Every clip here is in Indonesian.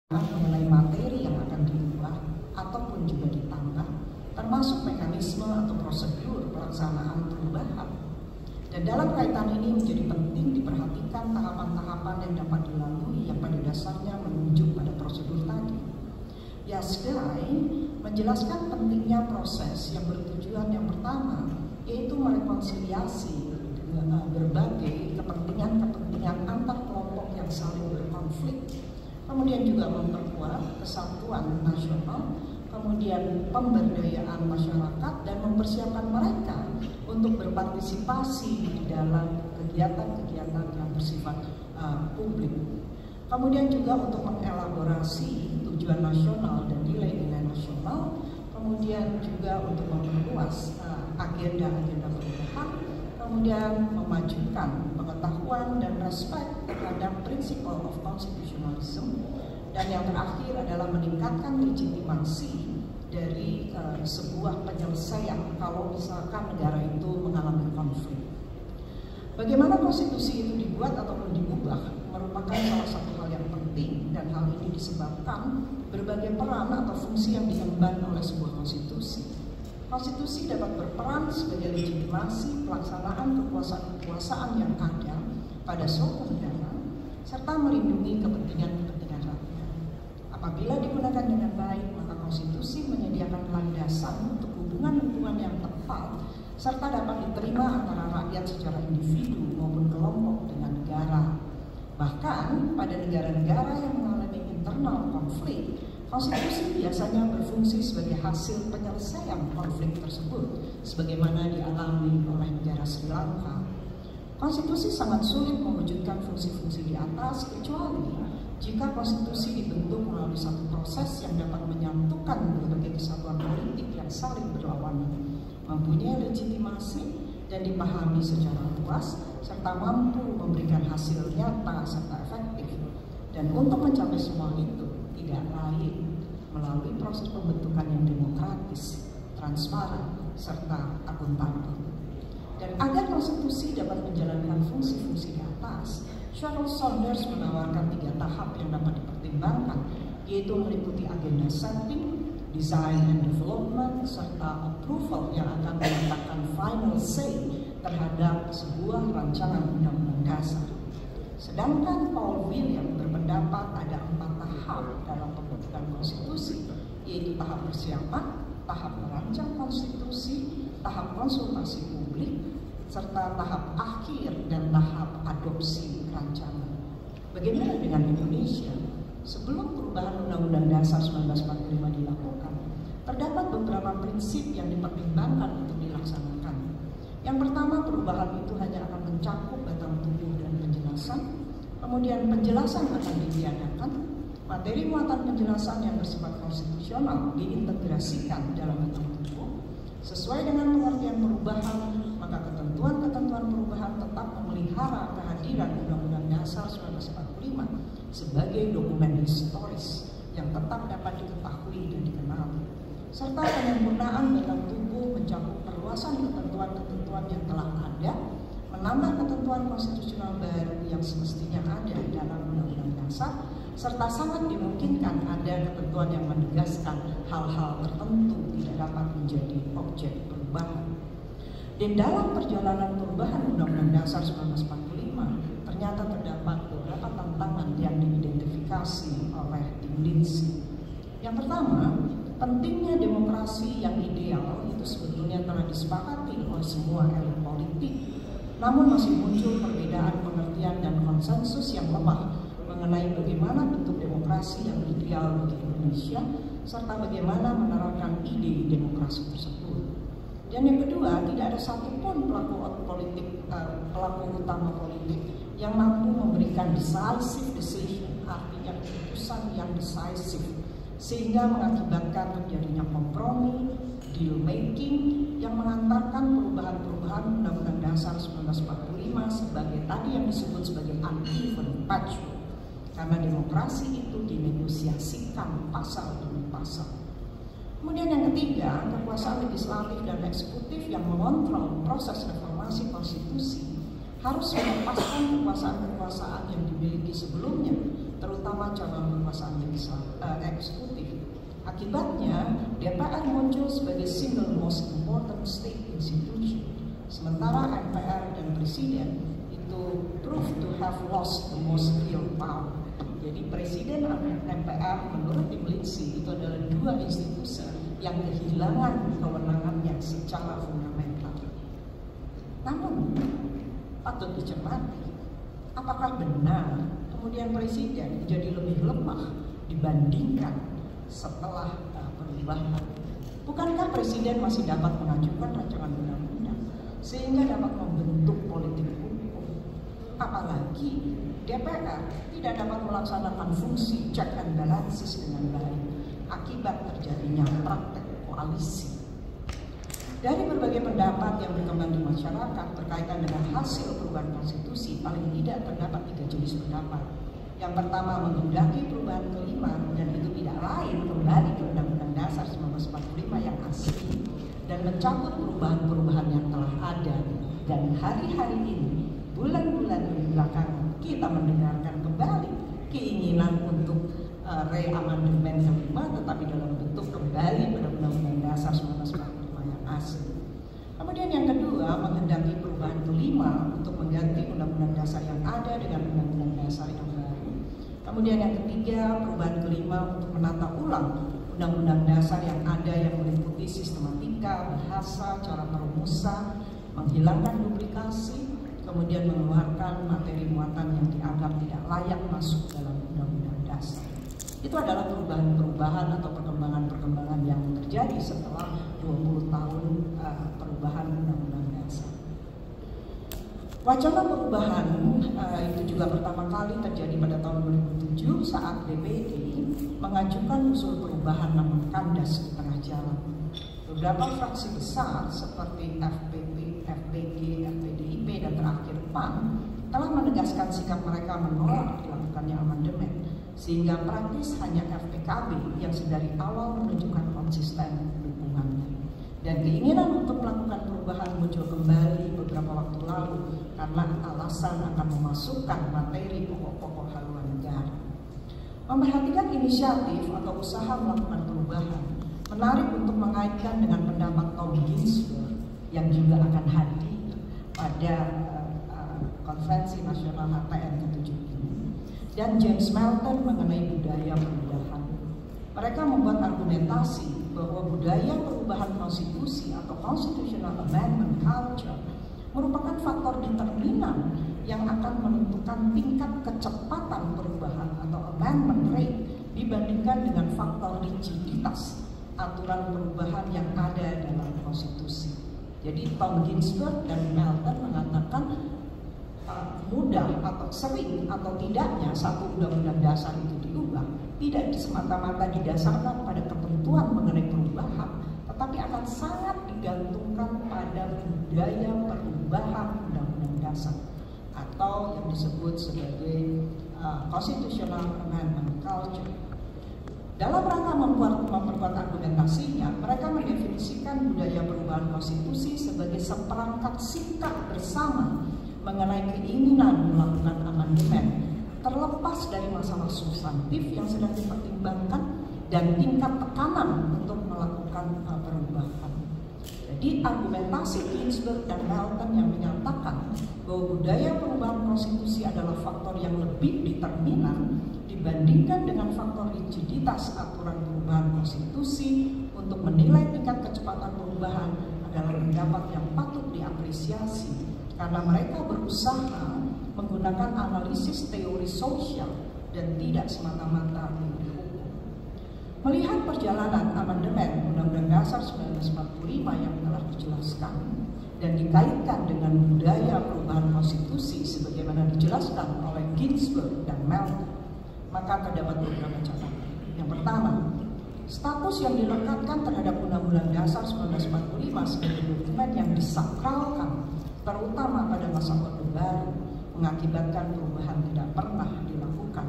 mengenai materi yang akan diubah ataupun juga ditambah, termasuk mekanisme atau prosedur pelaksanaan perubahan. Dan dalam kaitan ini menjadi penting diperhatikan tahapan-tahapan yang dapat dilalui yang pada dasarnya menuju pada prosedur tadi. Yasgai menjelaskan pentingnya proses yang bertujuan yang pertama, yaitu merekonsiliasi berbagai kepentingan-kepentingan antar kelompok yang saling berkonflik, kemudian juga memperkuat kesatuan nasional, kemudian pemberdayaan masyarakat, dan mempersiapkan mereka untuk berpartisipasi di dalam kegiatan-kegiatan yang bersifat publik. Kemudian juga untuk mengelaborasi tujuan nasional dan nilai-nilai nasional, kemudian juga untuk memperluas agenda-agenda perubahan, kemudian memajukan pengetahuan dan respect terhadap principle of constitutionalism, dan yang terakhir adalah meningkatkan legitimasi dari sebuah penyelesaian kalau misalkan negara itu mengalami konflik. Bagaimana konstitusi itu dibuat ataupun diubah merupakan salah satu hal yang penting, dan hal ini disebabkan berbagai peran atau fungsi yang diemban oleh sebuah konstitusi. Konstitusi dapat berperan sebagai legitimasi pelaksanaan kekuasaan-kekuasaan yang ada pada suatu negara, serta melindungi kepentingan-kepentingan rakyat. Apabila digunakan dengan baik, maka konstitusi menyediakan landasan untuk hubungan-hubungan yang tepat, serta dapat diterima antara rakyat secara individu maupun kelompok dengan negara. Bahkan pada negara-negara yang mengalami internal konflik, konstitusi biasanya berfungsi sebagai hasil penyelesaian konflik tersebut, sebagaimana dialami oleh negara Sri Lanka. Konstitusi sangat sulit mewujudkan fungsi-fungsi di atas, kecuali jika konstitusi dibentuk melalui satu proses yang dapat menyatukan berbagai kesatuan politik yang saling berlawanan, mempunyai legitimasi dan dipahami secara luas, serta mampu memberikan hasil nyata serta efektif. Dan untuk mencapai semua itu, tidak lain melalui proses pembentukan yang demokratis, transparan, serta akuntabel. Dan agar konstitusi dapat menjalankan fungsi-fungsi di atas, Charles Saunders menawarkan 3 tahap yang dapat dipertimbangkan, yaitu meliputi agenda setting, design and development, serta approval yang akan meletakkan final say terhadap sebuah rancangan undang-undang dasar. Sedangkan Paul William berpendapat ada 4 tahap dalam pembentukan konstitusi, yaitu tahap persiapan, tahap merancang konstitusi, tahap konsultasi publik, serta tahap akhir dan tahap adopsi rancangan. Bagaimana dengan Indonesia? Sebelum perubahan Undang-Undang Dasar 1945 dilakukan, terdapat beberapa prinsip yang dipertimbangkan untuk dilaksanakan. Yang pertama, perubahan itu hanya akan mencakup batang tubuh dan penjelasan, kemudian penjelasan akan ditiadakan, materi muatan penjelasan yang bersifat konstitusional diintegrasikan dalam batang tubuh. Sesuai dengan pengertian perubahan, maka ketentuan-ketentuan perubahan tetap memelihara kehadiran Undang-Undang Dasar 1945 sebagai dokumen historis yang tetap dapat diketahui dan dikenali, serta penyempurnaan batang tubuh mencakup perluasan ketentuan-ketentuan yang telah ada, menambah ketentuan konstitusional baru yang semestinya ada dalam Undang-Undang Dasar, serta sangat dimungkinkan ada ketentuan yang menegaskan hal-hal tertentu tidak dapat menjadi objek perubahan. Dan dalam perjalanan perubahan Undang-Undang Dasar 1945, ternyata terdapat beberapa tantangan yang diidentifikasi oleh tim Lindsay. Yang pertama, pentingnya demokrasi yang ideal itu sebetulnya telah disepakati oleh semua elit politik. Namun masih muncul perbedaan pengertian dan konsensus yang lemah mengenai bagaimana bentuk demokrasi yang ideal bagi Indonesia, serta bagaimana menerapkan ide demokrasi tersebut. Dan yang kedua, tidak ada satupun pelaku utama politik yang mampu memberikan decisive decision, artinya keputusan yang decisive, sehingga mengakibatkan terjadinya kompromi, deal making yang mengantarkan perubahan-perubahan Undang-Undang Dasar 1945 sebagai tadi yang disebut sebagai uneven patchwork. Karena demokrasi itu dinegosiasikan pasal demi pasal. Kemudian yang ketiga, kekuasaan legislatif dan eksekutif yang mengontrol proses reformasi konstitusi harus melepaskan kekuasaan-kekuasaan yang dimiliki sebelumnya, terutama cabang kekuasaan legislatif. Akibatnya, DPR muncul sebagai single most important state institution, sementara MPR dan Presiden itu prove to have lost the most real power. Jadi Presiden dan MPR menurut Tim Lindsay itu adalah dua institusi yang kehilangan kewenangannya secara fundamental. Namun, patut dicermati, apakah benar kemudian Presiden menjadi lebih lemah dibandingkan setelah perubahan? Bukankah Presiden masih dapat mengajukan rancangan undang-undang sehingga dapat membentuk politik hukum? Apalagi DPR tidak dapat melaksanakan fungsi check and balances dengan baik akibat terjadinya praktek koalisi. Dari berbagai pendapat yang berkembang di masyarakat berkaitan dengan hasil perubahan konstitusi, paling tidak terdapat 3 jenis pendapat. Yang pertama, menghendaki perubahan kelima, dan itu tidak lain kembali ke Undang-Undang Dasar 1945 yang asli dan mencabut perubahan-perubahan yang telah ada. Dan hari-hari ini, bulan-bulan belakangan, kita mendengarkan kembali keinginan untuk re-amandemen kelima, tetapi dalam bentuk kembali pada Undang-Undang Dasar 1945 yang asli. Kemudian yang kedua, menghendaki perubahan kelima untuk mengganti Undang-Undang Dasar yang ada dengan Undang-Undang Dasar yang baru. Kemudian yang ketiga, perubahan kelima untuk menata ulang Undang-Undang Dasar yang ada yang meliputi sistematika, bahasa, cara perumusan, menghilangkan duplikasi, kemudian mengeluarkan materi muatan yang dianggap tidak layak masuk dalam Undang-Undang Dasar. Itu adalah perubahan-perubahan atau perkembangan-perkembangan yang terjadi setelah 20 tahun perubahan Undang-Undang Dasar. Wacana perubahan itu juga pertama kali terjadi pada tahun 2007 saat DPD mengajukan usul perubahan namun kandas di tengah jalan. Beberapa fraksi besar seperti FPP, FPG, FPDIP, dan terakhir PAN telah menegaskan sikap mereka menolak dilakukannya amandemen, sehingga praktis hanya FPKB yang sedari awal menunjukkan konsisten dukungannya. Dan keinginan untuk melakukan perubahan muncul kembali beberapa waktu lalu karena alasan akan memasukkan materi pokok-pokok haluan negara. Memperhatikan inisiatif atau usaha melakukan perubahan menarik untuk mengaitkan dengan pendapat Tom Ginsberg yang juga akan hadir pada Konferensi Nasional HTN ke-7 ini, dan James Melton mengenai budaya perubahan. Mereka membuat argumentasi bahwa budaya perubahan konstitusi atau constitutional amendment culture merupakan faktor determinan yang akan menentukan tingkat kecepatan perubahan atau amendment rate dibandingkan dengan faktor rigiditas aturan perubahan yang ada dalam konstitusi. Jadi Tom Ginsberg dan Melton mengatakan mudah atau sering atau tidaknya satu undang-undang dasar itu diubah tidak semata-mata didasarkan pada ketentuan mengenai perubahan, tetapi akan sangat digantungkan pada budaya perubahan undang-undang dasar atau yang disebut sebagai constitutional amendment culture. Dalam rangka memperkuat argumentasinya, mereka mendefinisikan budaya perubahan konstitusi sebagai seperangkat sikap bersama mengenai keinginan melakukan amandemen, terlepas dari masalah substantif yang sedang dipertimbangkan dan tingkat tekanan untuk melakukan perubahan. Jadi argumentasi Ginsberg dan Melton yang menyatakan bahwa budaya perubahan konstitusi adalah faktor yang lebih determinan dibandingkan dengan faktor rigiditas aturan perubahan konstitusi untuk menilai tingkat kecepatan perubahan adalah pendapat yang patut diapresiasi karena mereka berusaha menggunakan analisis teori sosial dan tidak semata-mata teori hukum. Melihat perjalanan amandemen Undang-Undang Dasar 1945 yang telah dijelaskan dan dikaitkan dengan budaya perubahan konstitusi sebagaimana dijelaskan oleh Ginsberg dan Melton, maka terdapat beberapa catatan. Yang pertama, status yang dilekatkan terhadap Undang-Undang Dasar 1945 sebagai dokumen yang disakralkan terutama pada masa Orde Baru mengakibatkan perubahan tidak pernah dilakukan.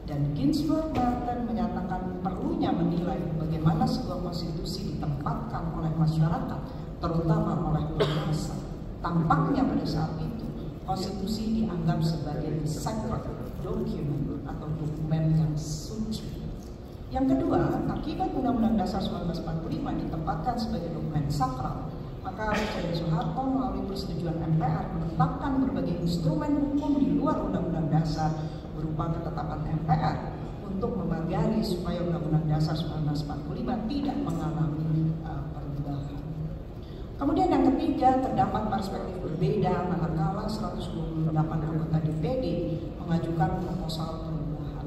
Dan Ginsberg Melton menyatakan perlunya menilai bagaimana sebuah konstitusi ditempatkan oleh masyarakat, terutama oleh penguasa. Tampaknya pada saat itu konstitusi dianggap sebagai sacred document atau dokumen yang suci. Yang kedua, akibat Undang-Undang Dasar 1945 ditempatkan sebagai dokumen sakral, maka Presiden Soeharto melalui persetujuan MPR menetapkan berbagai instrumen hukum di luar Undang-Undang Dasar berupa ketetapan MPR untuk memagari supaya Undang-Undang Dasar 1945 tidak mengalami perubahan. Kemudian yang ketiga, terdapat perspektif berbeda manakala 128 anggota DPD mengajukan proposal perubahan.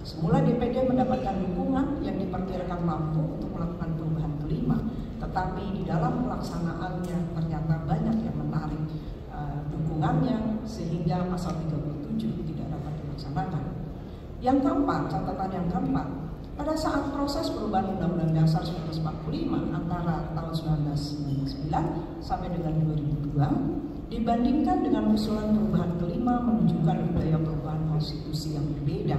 Semula DPD mendapatkan dukungan yang diperkirakan mampu untuk melakukan perubahan kelima, tetapi di dalam pelaksanaannya ternyata banyak yang menarik dukungannya sehingga pasal 37 tidak dapat dilaksanakan. Yang keempat, catatan yang keempat, pada saat proses perubahan Undang-Undang Dasar 1945 antara tahun 1999 sampai dengan 2002 dibandingkan dengan usulan perubahan kelima menunjukkan budaya perubahan konstitusi yang berbeda.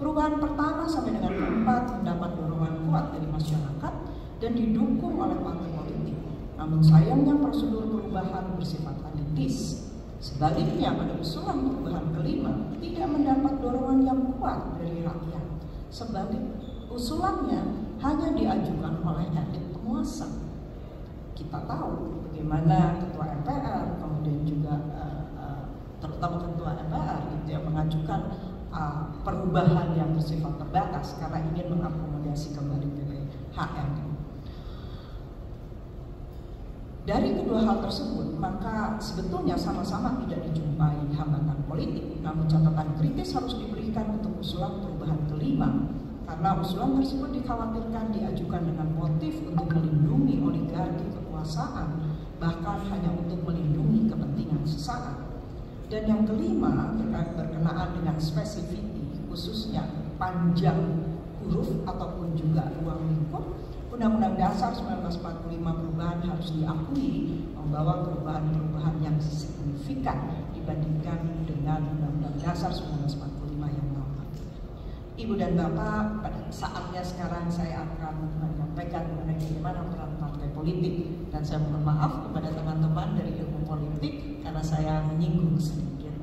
Perubahan pertama sampai dengan keempat mendapat dorongan kuat dari masyarakat dan didukung oleh partai politik. Namun sayangnya prosedur perubahan bersifat elitis. Sebaliknya pada usulan perubahan kelima tidak mendapat dorongan yang kuat dari rakyat. Sebalik usulannya hanya diajukan oleh elit penguasa. Kita tahu bagaimana ketua MPR, kemudian juga terutama ketua MPR itu yang mengajukan perubahan yang bersifat terbatas karena ingin mengakomodasi kembali PPHN. Dari kedua hal tersebut, maka sebetulnya sama-sama tidak dijumpai hambatan politik, namun catatan kritis harus diberikan untuk usulan perubahan kelima, karena usulan tersebut dikhawatirkan diajukan dengan motif untuk melindungi oligarki kekuasaan, bahkan hanya untuk melindungi kepentingan sesaat. Dan yang kelima berkenaan dengan spesifiti, khususnya panjang huruf ataupun juga ruang lingkup. Undang-Undang Dasar 1945 perubahan harus diakui membawa perubahan-perubahan yang signifikan dibandingkan dengan Undang-Undang Dasar 1945 yang lama. Ibu dan Bapak, pada saatnya sekarang saya akan menyampaikan mengenai bagaimana peran partai politik, dan saya mohon maaf kepada teman-teman dari ilmu politik karena saya menyinggung sedikit.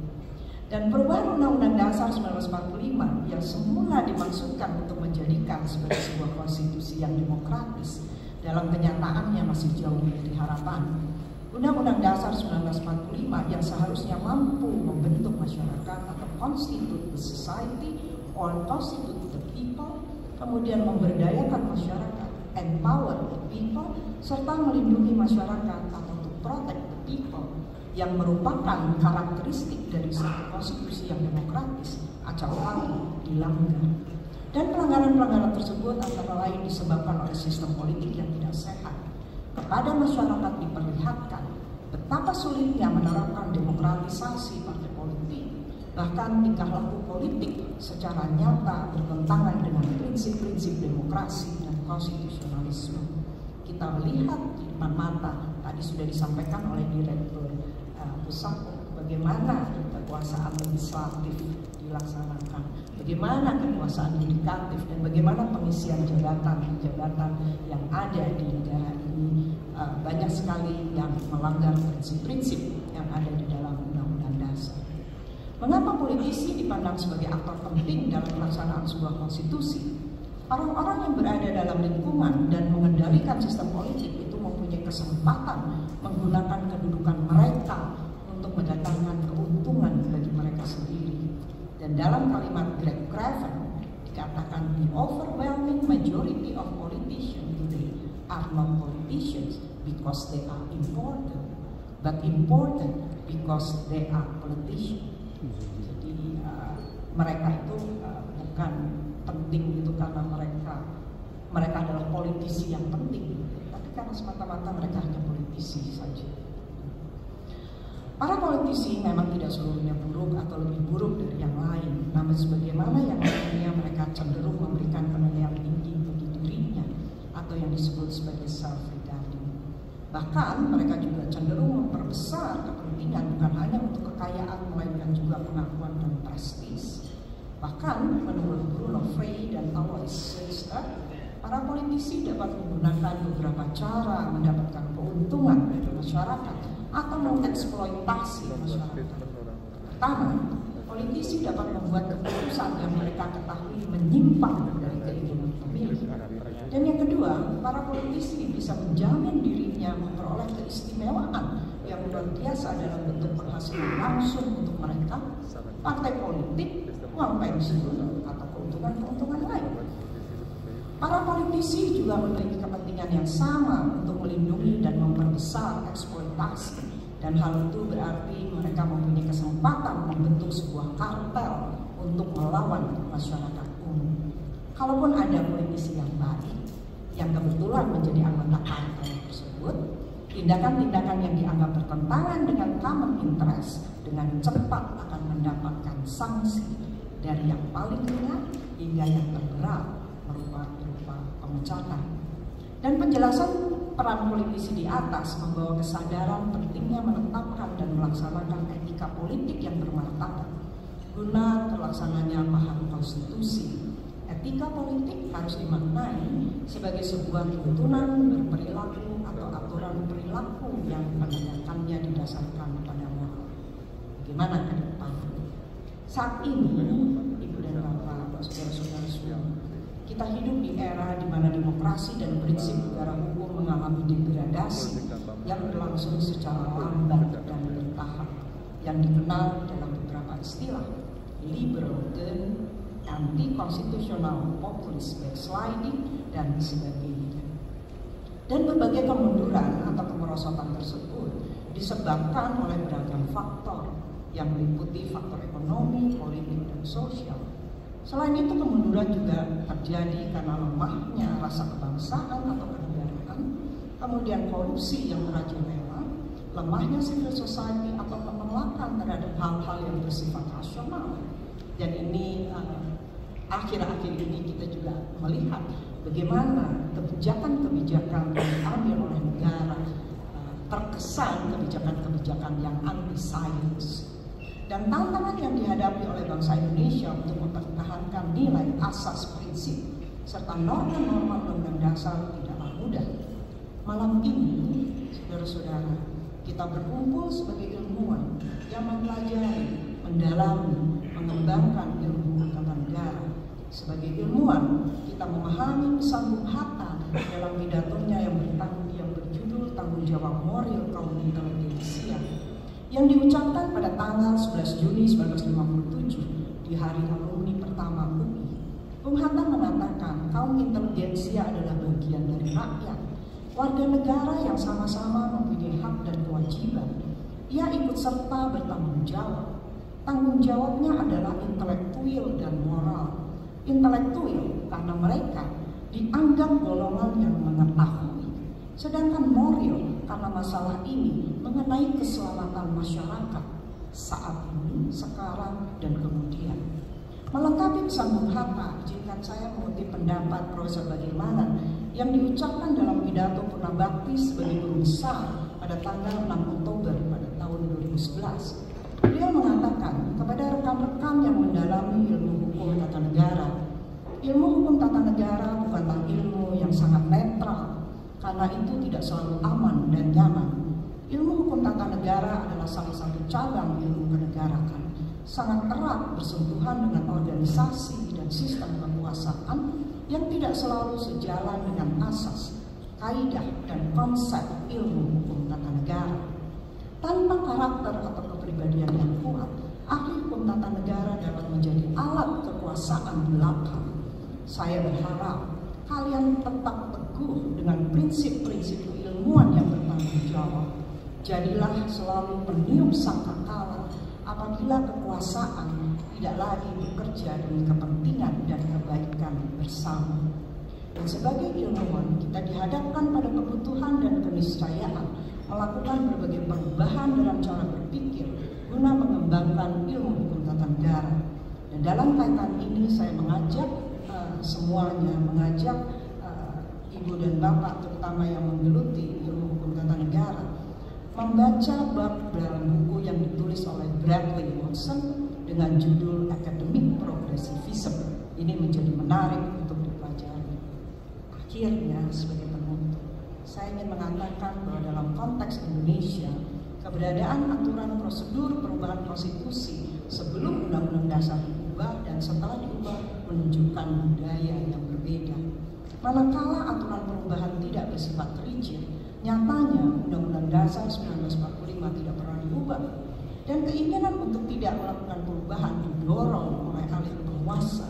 Dan perubahan Undang-Undang Dasar 1945 yang semula dimaksudkan untuk menjadikan sebagai sebuah konstitusi yang demokratis, dalam kenyataannya masih jauh dari harapan. Undang-Undang Dasar 1945 yang seharusnya mampu membentuk masyarakat atau constitute the society or constitute the people, kemudian memberdayakan masyarakat, empower the people, serta melindungi masyarakat atau to protect the people, yang merupakan karakteristik dari satu konstitusi yang demokratis, acap kali dilanggar. Dan pelanggaran-pelanggaran tersebut antara lain disebabkan oleh sistem politik yang tidak sehat. Kepada masyarakat diperlihatkan betapa sulitnya menerapkan demokratisasi partai politik, bahkan tingkah laku politik secara nyata bertentangan dengan prinsip-prinsip demokrasi dan konstitusionalisme. Kita melihat di depan mata, tadi sudah disampaikan oleh Direktur Pusat, bagaimana kekuasaan legislatif dilaksanakan, bagaimana kekuasaan yudikatif, dan bagaimana pengisian jabatan-jabatan yang ada di negara ini banyak sekali yang melanggar prinsip-prinsip yang ada di dalam Undang-Undang Dasar. Mengapa politisi dipandang sebagai aktor penting dalam pelaksanaan sebuah konstitusi? Orang-orang yang berada dalam lingkungan dan mengendalikan sistem politik itu mempunyai kesempatan menggunakan kedudukan mereka untuk mendatangkan keuntungan bagi mereka sendiri. Dan dalam kalimat Greg Craven dikatakan, the overwhelming majority of politicians today are not politicians because they are important, but important because they are politicians. Jadi mereka itu bukan penting itu karena mereka adalah politisi yang penting, tapi karena semata-mata mereka hanya politisi saja. Para politisi memang tidak seluruhnya buruk atau lebih buruk dari yang lain, namun sebagaimana yang lainnya mereka cenderung memberikan penilaian tinggi bagi dirinya atau yang disebut sebagai self-regarding. Bahkan mereka juga cenderung memperbesar kepentingan bukan hanya untuk kekayaan melainkan juga pengakuan dan prestis. Bahkan menurut Bruno Frey dan Alois Schuster, para politisi dapat menggunakan beberapa cara mendapatkan keuntungan dari masyarakat atau mengeksploitasi masyarakat. Pertama, politisi dapat membuat keputusan yang mereka ketahui menyimpang dari keinginan publik. kedua, para politisi bisa menjamin dirinya memperoleh keistimewaan yang luar biasa dalam bentuk penghasilan langsung untuk mereka, partai politik, uang pensiun, atau keuntungan-keuntungan lain. Para politisi juga memiliki kepentingan yang sama untuk melindungi dan memperbesar eksploitasi, dan hal itu berarti mereka mempunyai kesempatan membentuk sebuah kartel untuk melawan masyarakat umum. Kalaupun ada politisi yang baik, yang kebetulan menjadi anggota kartel tersebut, tindakan-tindakan yang dianggap bertentangan dengan common interest dengan cepat akan mendapatkan sanksi dari yang paling ringan hingga yang terberat berupa pemecatan. Dan penjelasan peran politisi di atas membawa kesadaran pentingnya menetapkan dan melaksanakan etika politik yang bermartabat guna terlaksananya paham konstitusi. Etika politik harus dimaknai sebagai sebuah tuntunan berperilaku atau aturan perilaku yang penegakannya didasarkan pada moral. Bagaimana ke depan? Saat ini, Ibu dan Bapak, saudara-saudara semua, kita hidup di era di mana demokrasi dan prinsip negara hukum mengalami degradasi yang berlangsung secara lambat dan bertahap, yang dikenal dalam beberapa istilah liberal turn, anti-konstitusional populist backsliding, dan sebagainya. Dan berbagai kemunduran atau kemerosotan tersebut disebabkan oleh beragam faktor yang meliputi faktor ekonomi, politik, dan sosial. Selain itu, kemunduran juga terjadi karena lemahnya rasa kebangsaan atau kenegaraan, kemudian korupsi yang merajalela, lemahnya civil society atau penolakan terhadap hal-hal yang bersifat rasional. Dan ini akhir-akhir ini kita juga melihat bagaimana kebijakan-kebijakan yang diambil oleh negara terkesan kebijakan-kebijakan yang anti-sains. Dan tantangan yang dihadapi oleh bangsa Indonesia untuk mempertahankan nilai asas prinsip serta norma-norma undang-undang dasar tidaklah mudah. Malam ini, saudara-saudara, kita berkumpul sebagai ilmuwan yang mempelajari, mendalami, mengembangkan ilmu tata negara. Sebagai ilmuwan, kita memahami pesan Bung Hatta dalam pidatonya yang berjudul Tanggung Jawab Moral Kaum Intelijensia, yang diucapkan pada tanggal 11 Juni 1957 di hari alumni pertama UI. Bung Hatta mengatakan kaum intelijensia adalah bagian dari rakyat, warga negara yang sama-sama mempunyai hak dan kewajiban. Ia ikut serta bertanggung jawab. Tanggung jawabnya adalah intelektual dan moral. Intelektual karena mereka dianggap golongan yang mengetahui, sedangkan moral karena masalah ini mengenai keselamatan masyarakat saat ini, sekarang, dan kemudian. Melengkapi pesan Bung Hatta, izinkan saya mengutip pendapat Profesor Bagirmanan yang diucapkan dalam pidato Purnabakti sebagai guru besar pada tanggal 6 Oktober pada tahun 2011. Beliau mengatakan kepada rekan-rekan yang mendalami ilmu hukum tata negara, ilmu hukum tata negara bukanlah ilmu yang sangat netral, karena itu tidak selalu aman dan nyaman. Ilmu hukum tata negara adalah salah satu cabang ilmu kenegaraan, sangat erat bersentuhan dengan organisasi dan sistem kekuasaan yang tidak selalu sejalan dengan asas, kaidah, dan konsep ilmu hukum tata negara. Tanpa karakter atau kepribadian yang kuat, ahli hukum tata negara dapat menjadi alat kekuasaan belaka. Saya berharap kalian tetap teguh dengan prinsip-prinsip keilmuan yang bertanggung jawab. Jadilah selalu peniup sangkakala apabila kekuasaan tidak lagi bekerja demi kepentingan dan kebaikan bersama. Dan sebagai ilmuwan, kita dihadapkan pada kebutuhan dan keniscayaan melakukan berbagai perubahan dalam cara berpikir guna mengembangkan ilmu hukum tata negara. Dan dalam kaitan ini saya mengajak semuanya, mengajak Ibu dan Bapak terutama yang menggeluti ilmu hukum tata negara, membaca bab dalam buku yang ditulis oleh Bradley Watson dengan judul Academic Progressivism. Ini menjadi menarik untuk dipelajari. Akhirnya, sebagai penutup, saya ingin mengatakan bahwa dalam konteks Indonesia, keberadaan aturan prosedur perubahan konstitusi sebelum Undang-Undang Dasar diubah dan setelah diubah menunjukkan budaya yang berbeda. Manakala aturan perubahan bersifat rigid, nyatanya Undang-Undang Dasar 1945 tidak pernah diubah. Dan keinginan untuk tidak melakukan perubahan didorong oleh elit penguasa.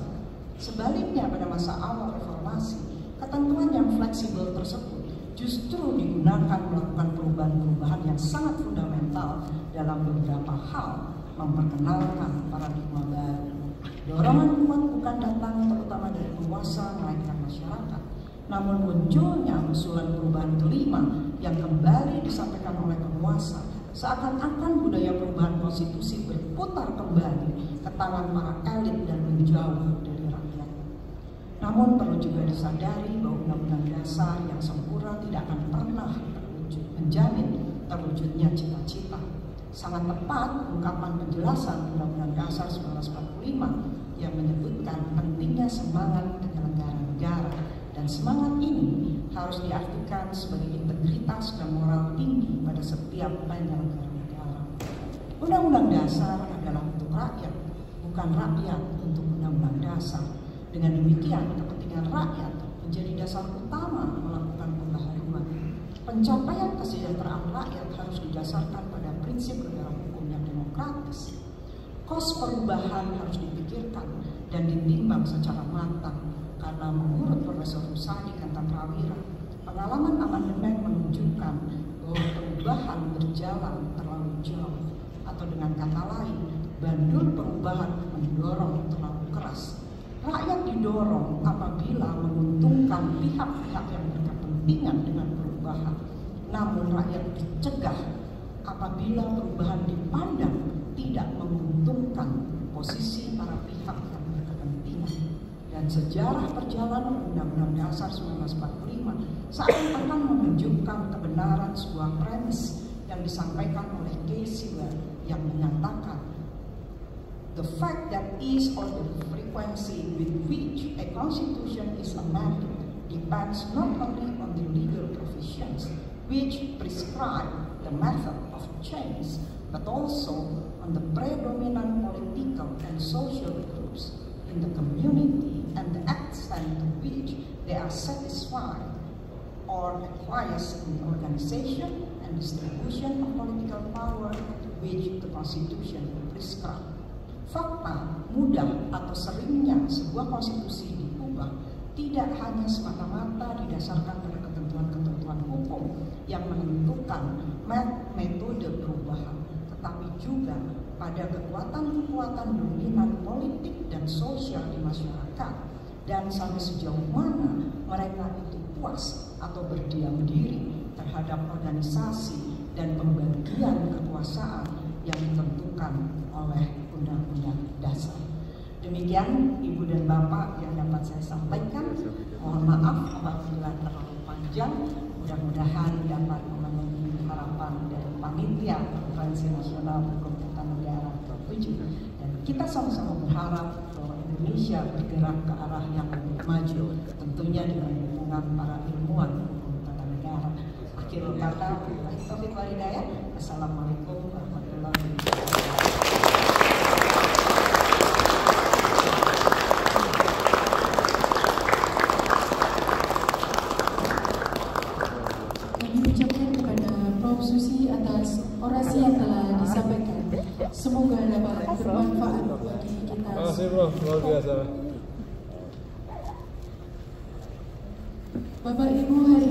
Sebaliknya pada masa awal reformasi, ketentuan yang fleksibel tersebut justru digunakan melakukan perubahan-perubahan yang sangat fundamental dalam beberapa hal, memperkenalkan paradigma baru. Dorongan kuat bukan datang terutama dari penguasa melainkan masyarakat. Namun munculnya usulan perubahan kelima yang kembali disampaikan oleh penguasa, seakan-akan budaya perubahan konstitusi berputar kembali ke tangan para elit dan menjauh dari rakyat. Namun perlu juga disadari bahwa Undang-Undang Dasar yang sempurna tidak akan pernah menjamin terwujudnya cita-cita. Sangat tepat ungkapan penjelasan Undang-Undang Dasar 1945 yang menyebutkan pentingnya semangat penyelenggara negara, dan semangat ini harus diartikan sebagai integritas dan moral tinggi pada setiap penyelenggara negara. Undang-Undang Dasar adalah untuk rakyat, bukan rakyat untuk Undang-Undang Dasar. Dengan demikian, kepentingan rakyat menjadi dasar utama melakukan pembaharuan. Pencapaian kesejahteraan rakyat harus didasarkan pada prinsip negara hukum yang demokratis. Kos perubahan harus dipikirkan dan ditimbang secara matang, karena menurut Profesor Rusadi Kartaprawira, pengalaman amandemen menunjukkan bahwa perubahan berjalan terlalu jauh, atau dengan kata lain, bandul perubahan mendorong terlalu keras. Rakyat didorong apabila menguntungkan pihak-pihak yang berkepentingan dengan perubahan, namun rakyat dicegah apabila perubahan dipandang tidak menguntungkan posisi para pihak yang berkepentingan. Dan sejarah perjalanan Undang-Undang Dasar 1945 seakan-akan menunjukkan kebenaran sebuah premis yang disampaikan oleh Kay Sewell yang menyatakan, the fact that is or the frequency with which a constitution is amended depends not only on the legal provisions which prescribe the method of change, but also on the predominant political and social groups in the community and the extent to which they are satisfied or acquiesce in the organization and distribution of political power which the Constitution prescribe. Fakta, mudah atau seringnya sebuah konstitusi diubah tidak hanya semata-mata didasarkan pada ketentuan-ketentuan hukum yang menentukan metode perubahan, tetapi juga pada kekuatan-kekuatan dominan politik dan sosial di masyarakat, dan sampai sejauh mana mereka itu puas atau berdiam diri terhadap organisasi dan pembagian kekuasaan yang ditentukan oleh Undang-Undang Dasar. Demikian Ibu dan Bapak yang dapat saya sampaikan. Mohon maaf apabila terlalu panjang. Mudah-mudahan dapat memenuhi harapan dari panitia Konferensi Nasional Hukum Tata Negara ke-7. Dan kita sama-sama berharap bahwa Indonesia bergerak ke arah yang lebih maju, tentunya dengan dukungan para ilmuwan hukum tata negara. Akhirul kata, Taufiq Walhidayah. Assalamualaikum warahmatullahi wabarakatuh. Susi atas orasi yang telah disampaikan. Semoga dapat bermanfaat bagi kita. Terima kasih bro, luar biasa. Bapak Ibu, hari